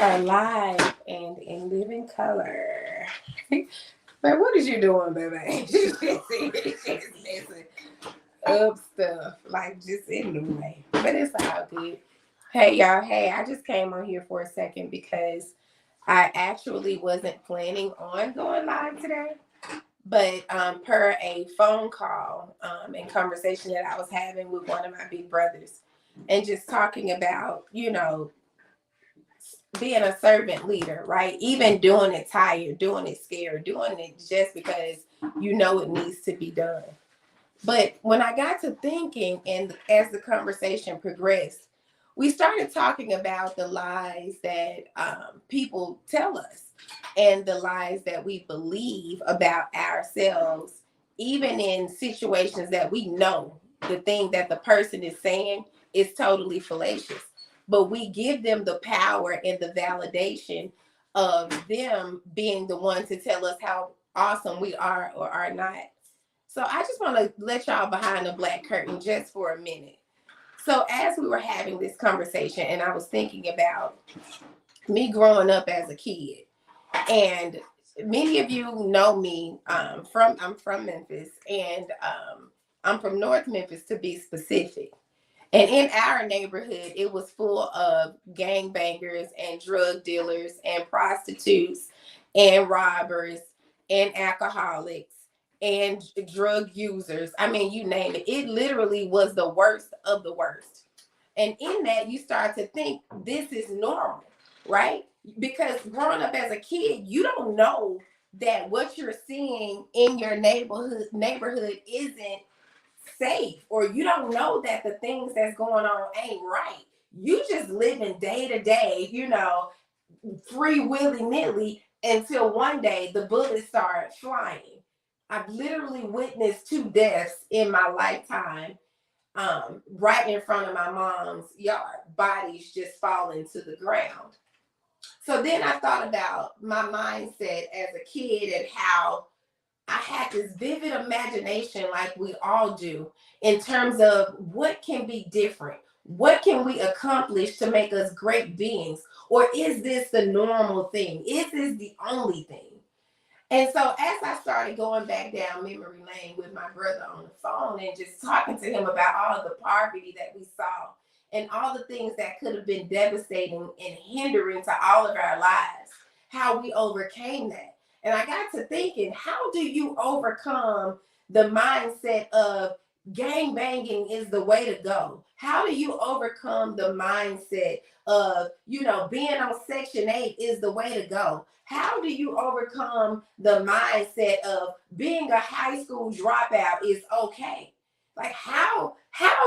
are live and in living color. But what is you doing, baby? She's messing up stuff, like just in the way. But it's all good. Hey, y'all. Hey, I just came on here for a second because I actually wasn't planning on going live today. But per a phone call and conversation that I was having with one of my big brothers, and just talking about, being a servant leader, right? Even doing it tired, doing it scared, doing it just because you know it needs to be done. But when I got to thinking, and as the conversation progressed, we started talking about the lies that people tell us and the lies that we believe about ourselves, even in situations that we know the thing that the person is saying is totally fallacious. But we give them the power and the validation of them being the one to tell us how awesome we are or are not. So I just want to let y'all behind the black curtain just for a minute. So as we were having this conversation, and I was thinking about me growing up as a kid, and many of you know me I'm from Memphis, and I'm from North Memphis to be specific. And in our neighborhood, it was full of gangbangers and drug dealers and prostitutes and robbers and alcoholics and drug users. I mean, you name it. It literally was the worst of the worst. And in that, you start to think this is normal, right? Because growing up as a kid, you don't know that what you're seeing in your neighborhood isn't safe, or you don't know that the things that's going on ain't right. You just living day to day, free willy nilly, until one day the bullets start flying. I've literally witnessed 2 deaths in my lifetime, right in front of my mom's yard, bodies just falling to the ground. So then I thought about my mindset as a kid and how I had this vivid imagination, like we all do, in terms of what can be different. What can we accomplish to make us great beings? Or is this the normal thing? Is this the only thing? And so as I started going back down memory lane with my brother on the phone and just talking to him about all of the poverty that we saw and all the things that could have been devastating and hindering to all of our lives, how we overcame that. And I got to thinking, how do you overcome the mindset of gang banging is the way to go? How do you overcome the mindset of, being on Section 8 is the way to go? How do you overcome the mindset of being a high school dropout is okay? Like how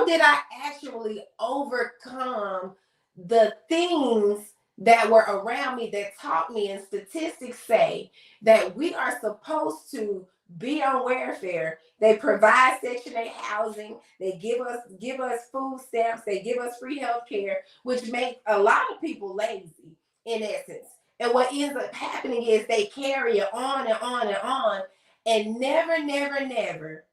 did I actually overcome the things that were around me that taught me, and statistics say that we are supposed to be on welfare. They provide Section 8 housing. They give us food stamps. They give us free health care, which make a lot of people lazy in essence. And what ends up happening is they carry it on and on and on, and never, never, never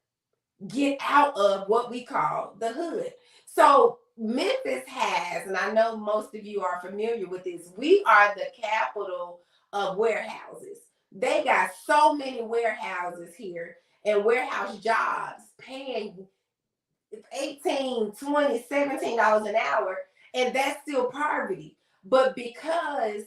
get out of what we call the hood. So Memphis has, and I know most of you are familiar with this, we are the capital of warehouses. They got so many warehouses here and warehouse jobs paying 18, 20, $17 an hour, and that's still poverty. But because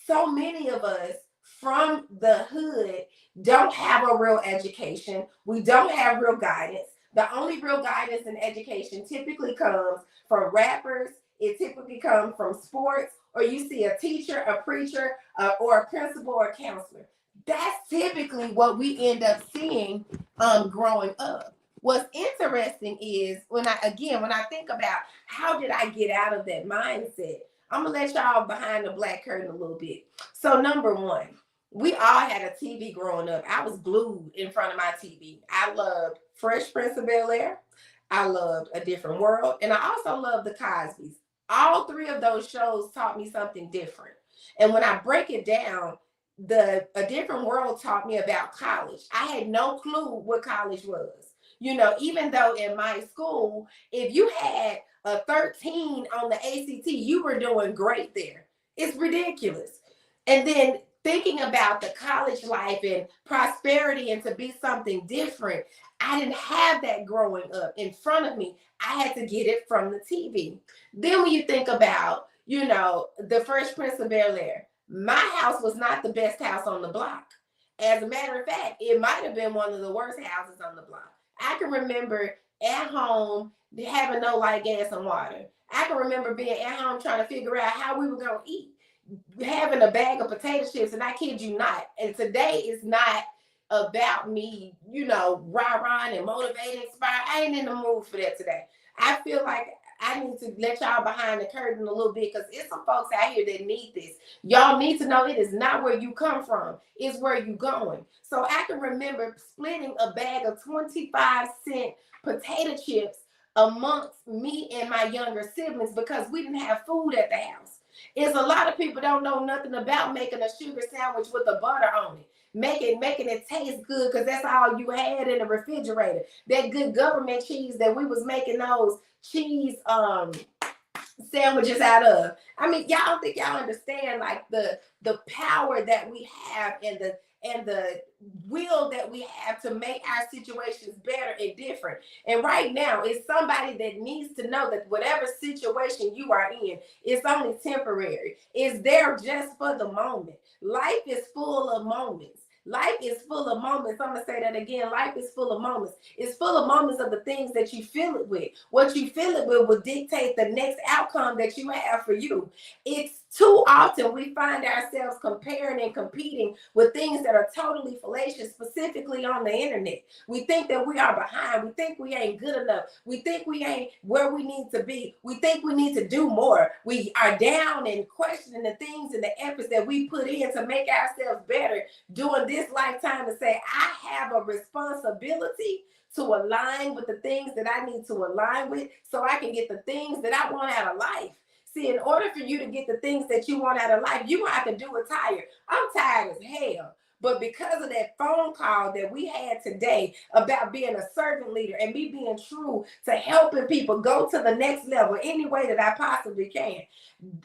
so many of us from the hood don't have a real education, we don't have real guidance. The only real guidance and education typically comes from rappers. It typically comes from sports, or you see a teacher, a preacher, or a principal or a counselor. That's typically what we end up seeing growing up. What's interesting is when I think about how did I get out of that mindset, I'm gonna let y'all behind the black curtain a little bit. So number one, we all had a TV growing up. I was glued in front of my TV. I loved Fresh Prince of Bel-Air. I loved A Different World, and I also loved The Cosbys. All three of those shows taught me something different. And when I break it down, A Different World taught me about college. I had no clue what college was. Even though in my school, if you had a 13 on the ACT, you were doing great there. It's ridiculous. And then thinking about the college life and prosperity and to be something different, I didn't have that growing up in front of me. I had to get it from the TV. Then when you think about, the Fresh Prince of Bel-Air, my house was not the best house on the block. As a matter of fact, it might have been one of the worst houses on the block. I can remember at home having no light, gas, and water. I can remember being at home trying to figure out how we were going to eat, having a bag of potato chips, and I kid you not. And today is not about me, rah-rahing and motivating, inspired. I ain't in the mood for that today. I feel like I need to let y'all behind the curtain a little bit, because it's some folks out here that need this. Y'all need to know it is not where you come from, it's where you going. So I can remember splitting a bag of 25-cent potato chips amongst me and my younger siblings because we didn't have food at the house. It's a lot of people don't know nothing about making a sugar sandwich with the butter on it. Making it taste good because that's all you had in the refrigerator. That good government cheese that we was making those cheese sandwiches out of. I mean, y'all don't think y'all understand like the power that we have and the will that we have to make our situations better and different. And right now, it's somebody that needs to know that whatever situation you are in, it's only temporary. It's there just for the moment. Life is full of moments. Life is full of moments. I'm going to say that again. Life is full of moments. It's full of moments of the things that you fill it with. What you fill it with will dictate the next outcome that you have for you. It's too often we find ourselves comparing and competing with things that are totally fallacious, specifically on the internet. We think that we are behind. We think we ain't good enough. We think we ain't where we need to be. We think we need to do more. We are down and questioning the things and the efforts that we put in to make ourselves better during this lifetime, to say, I have a responsibility to align with the things that I need to align with so I can get the things that I want out of life. See, in order for you to get the things that you want out of life, you have to do it tired. I'm tired as hell. But because of that phone call that we had today about being a servant leader and me being true to helping people go to the next level any way that I possibly can,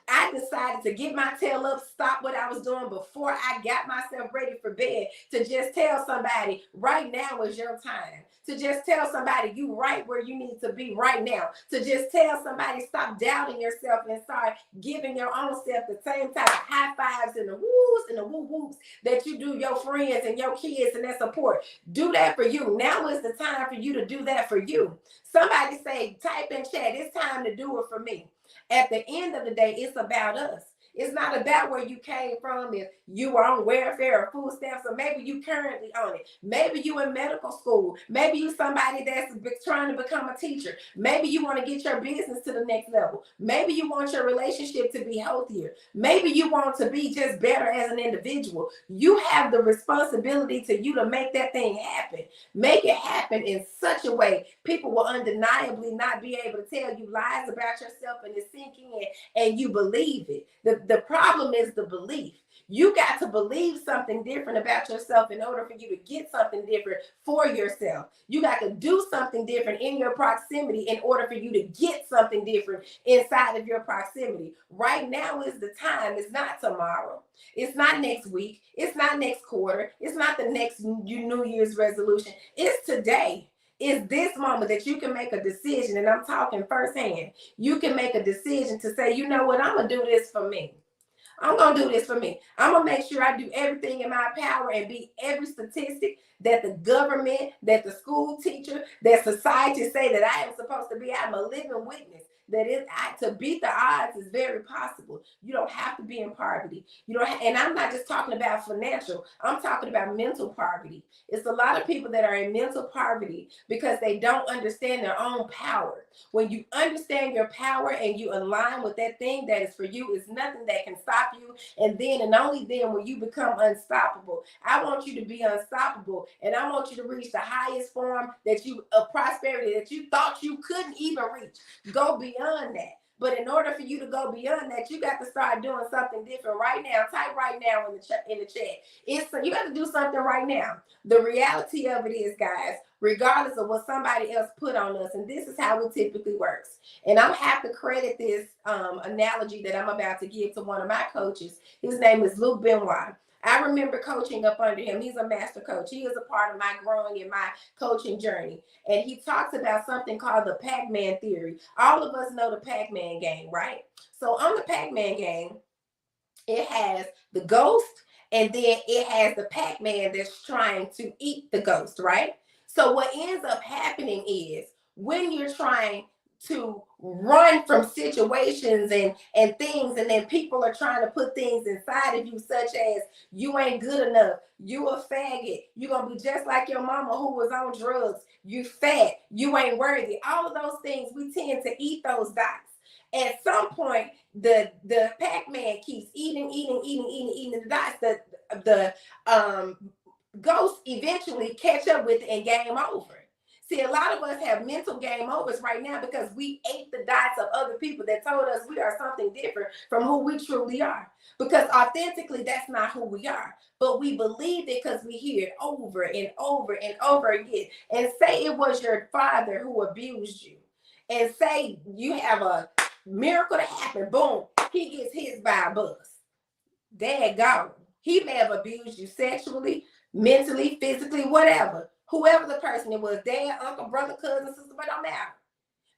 I decided to get my tail up, stop what I was doing before I got myself ready for bed, to just tell somebody right now is your time. To just tell somebody you right where you need to be right now. To just tell somebody stop doubting yourself and start giving your own self the same type of high fives and the woos and the woo woops that you do your friends and your kids and that support. Do that for you. Now is the time for you to do that for you. Somebody say, type in chat, it's time to do it for me. At the end of the day, it's about us. It's not about where you came from, if you were on welfare or food stamps, or maybe you currently on it. Maybe you in medical school. Maybe you somebody that's trying to become a teacher. Maybe you want to get your business to the next level. Maybe you want your relationship to be healthier. Maybe you want to be just better as an individual. You have the responsibility to make that thing happen. Make it happen in such a way people will undeniably not be able to tell you lies about yourself and it's sinking in and you believe it. The problem is the belief. You got to believe something different about yourself in order for you to get something different for yourself. You got to do something different in your proximity in order for you to get something different inside of your proximity. Right now is the time. It's not tomorrow. It's not next week. It's not next quarter. It's not the next New Year's resolution. It's today. Is this moment that you can make a decision, and I'm talking firsthand. You can make a decision to say, you know what, I'm going to do this for me. I'm going to do this for me. I'm going to make sure I do everything in my power and beat every statistic that the government, that the school teacher, that society say that I am supposed to be. I'm a living witness that to beat the odds is very possible. You don't have to be in poverty. And I'm not just talking about financial. I'm talking about mental poverty. It's a lot of people that are in mental poverty because they don't understand their own power. When you understand your power and you align with that thing that is for you, is nothing that can stop you. And then and only then will you become unstoppable. I want you to be unstoppable, and I want you to reach the highest form of prosperity that you thought you couldn't even reach. Go beyond that. But in order for you to go beyond that, you got to start doing something different right now. Type right now in the chat. You got to do something right now. The reality of it is, guys, regardless of what somebody else put on us, and this is how it typically works. And I'm have to credit this analogy that I'm about to give to one of my coaches. His name is Luke Benoit. I remember coaching up under him. He's a master coach. He is a part of my growing in my coaching journey. And he talks about something called the Pac-Man theory. All of us know the Pac-Man game, right? So on the Pac-Man game, it has the ghost, and then it has the Pac-Man that's trying to eat the ghost, right? So what ends up happening is when you're trying to run from situations and things, and then people are trying to put things inside of you, such as you ain't good enough, you a faggot, you're gonna be just like your mama who was on drugs, you fat, you ain't worthy. All of those things, we tend to eat those dots. At some point, the Pac-Man keeps eating the dots. The ghosts eventually catch up with it and game over. See, a lot of us have mental game overs right now because we ate the dots of other people that told us we are something different from who we truly are. Because authentically, that's not who we are. But we believe it because we hear it over and over and over again. And say it was your father who abused you. And say you have a miracle to happen. Boom. He gets hit by a bus. Dad gone. He may have abused you sexually, mentally, physically, whatever. Whoever the person it was, dad, uncle, brother, cousin, sister, but don't matter.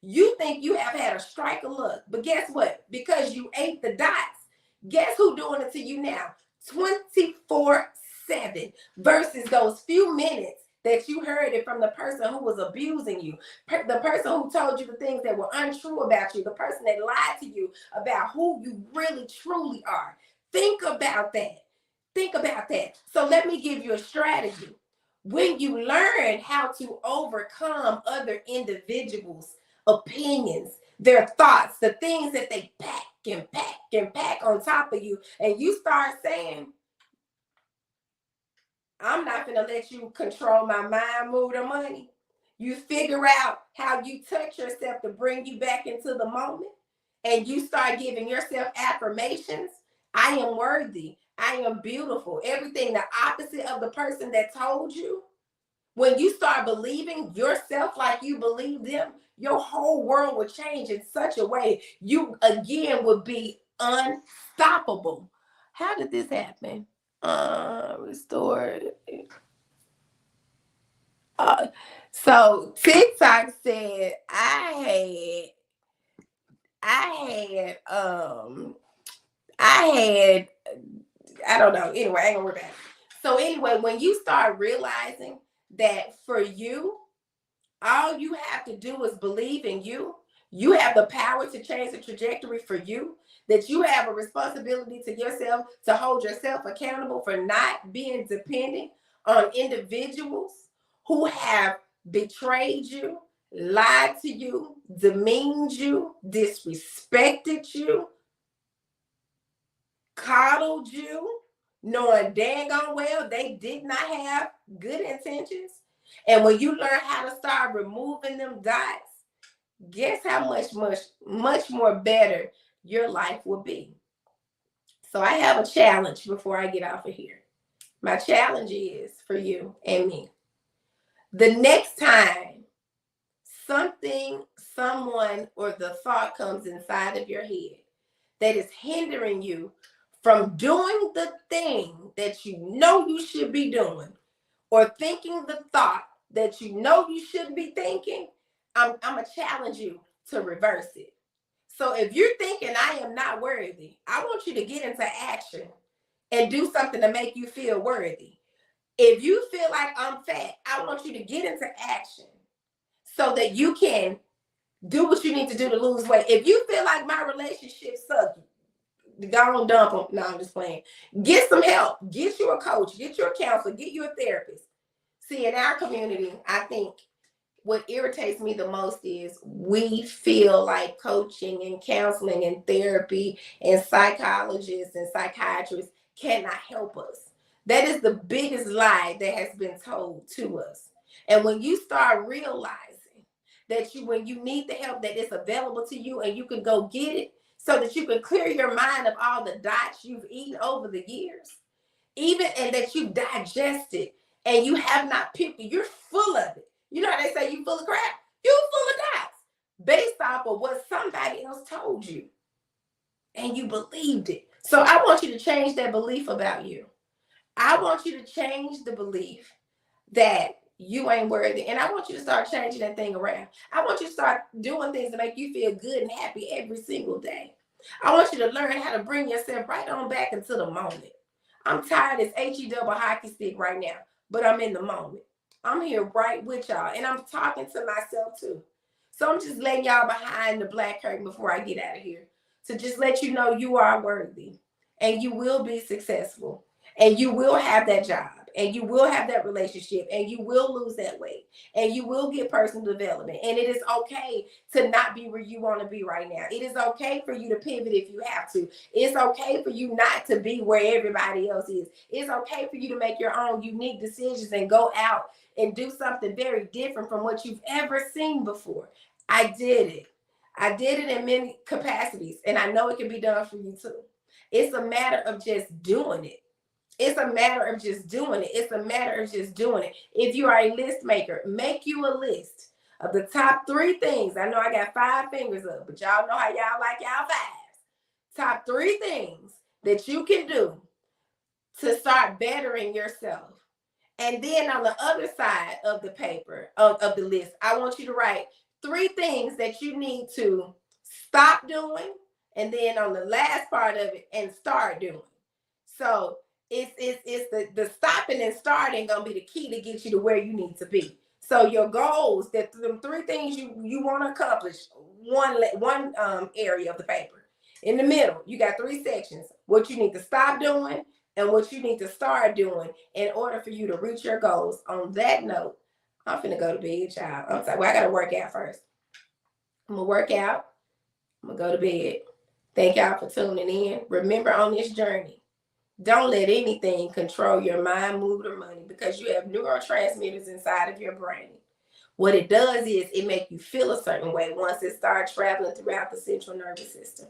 You think you have had a strike of luck. But guess what? Because you ate the dots, guess who doing it to you now? 24/7 versus those few minutes that you heard it from the person who was abusing you, the person who told you the things that were untrue about you, the person that lied to you about who you really truly are. Think about that. Think about that. So let me give you a strategy. When you learn how to overcome other individuals' opinions, their thoughts, the things that they pack and pack and pack on top of you, and you start saying, I'm not going to let you control my mind, mood, or money. You figure out how you touch yourself to bring you back into the moment, and you start giving yourself affirmations. I am worthy. I am beautiful. Everything the opposite of the person that told you. When you start believing yourself like you believe them, your whole world will change in such a way you again would be unstoppable. How did this happen? Restored. So TikTok said I had I don't know. Anyway, I ain't gonna worry about it. So anyway, when you start realizing that for you, all you have to do is believe in you. You have the power to change the trajectory for you, that you have a responsibility to yourself to hold yourself accountable for not being dependent on individuals who have betrayed you, lied to you, demeaned you, disrespected you, coddled you, knowing dang on well they did not have good intentions. And when you learn how to start removing them dots, guess how much more better your life will be. So I have a challenge before I get off of here. My challenge is for you and me. The next time something, someone, or the thought comes inside of your head that is hindering you from doing the thing that you know you should be doing, or thinking the thought that you know you shouldn't be thinking, I'm going to challenge you to reverse it. So if you're thinking I am not worthy, I want you to get into action and do something to make you feel worthy. If you feel like I'm fat, I want you to get into action so that you can do what you need to do to lose weight. If you feel like my relationship sucks, go on, dump them. No, I'm just playing. Get some help. Get you a coach. Get you a counselor. Get you a therapist. See, in our community, I think what irritates me the most is we feel like coaching and counseling and therapy and psychologists and psychiatrists cannot help us. That is the biggest lie that has been told to us. And when you start realizing that you, when you need the help, that it's available to you and you can go get it, so that you can clear your mind of all the dots you've eaten over the years, even, and that you digested and you have not picked it. You're full of it. You know how they say you full of crap? You full of dots based off of what somebody else told you and you believed it. So I want you to change that belief about you. I want you to change the belief that you ain't worthy. And I want you to start changing that thing around. I want you to start doing things to make you feel good and happy every single day. I want you to learn how to bring yourself right on back into the moment. I'm tired as HE double hockey stick right now, but I'm in the moment. I'm here right with y'all, and I'm talking to myself too. So I'm just letting y'all behind the black curtain before I get out of here, to just let you know you are worthy and you will be successful and you will have that job and you will have that relationship and you will lose that weight and you will get personal development. And it is okay to not be where you want to be right now. It is okay for you to pivot if you have to. It's okay for you not to be where everybody else is. It's okay for you to make your own unique decisions and go out and do something very different from what you've ever seen before. I did it. I did it in many capacities, and I know it can be done for you too. It's a matter of just doing it. It's a matter of just doing it. It's a matter of just doing it. If you are a list maker, make you a list of the top 3 things. I know I got 5 fingers up, but y'all know how y'all like y'all 5s. Top 3 things that you can do to start bettering yourself. And then on the other side of the paper, of the list, I want you to write 3 things that you need to stop doing. And then on the last part of it, and start doing. So it's the stopping and starting gonna be the key to get you to where you need to be. So your goals, that them 3 things you want to accomplish, one area of the paper. In the middle, you got 3 sections. What you need to stop doing and what you need to start doing in order for you to reach your goals. On that note, I'm finna go to bed, child. I'm sorry. Well, I gotta work out first. I'm gonna work out. I'm gonna go to bed. Thank y'all for tuning in. Remember, on this journey, don't let anything control your mind, mood, or money, because you have neurotransmitters inside of your brain. What it does is it makes you feel a certain way once it starts traveling throughout the central nervous system.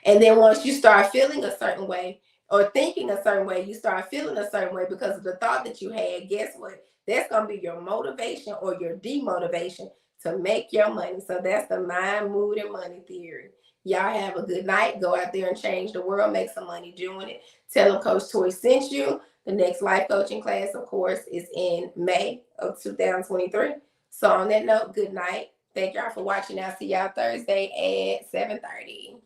And then once you start feeling a certain way or thinking a certain way, you start feeling a certain way because of the thought that you had. Guess what? That's going to be your motivation or your demotivation to make your money. So that's the mind, mood, and money theory. Y'all have a good night. Go out there and change the world. Make some money doing it. Tell them Coach Toy sent you. The next life coaching class, of course, is in May of 2023. So on that note, good night. Thank y'all for watching. I'll see y'all Thursday at 7:30.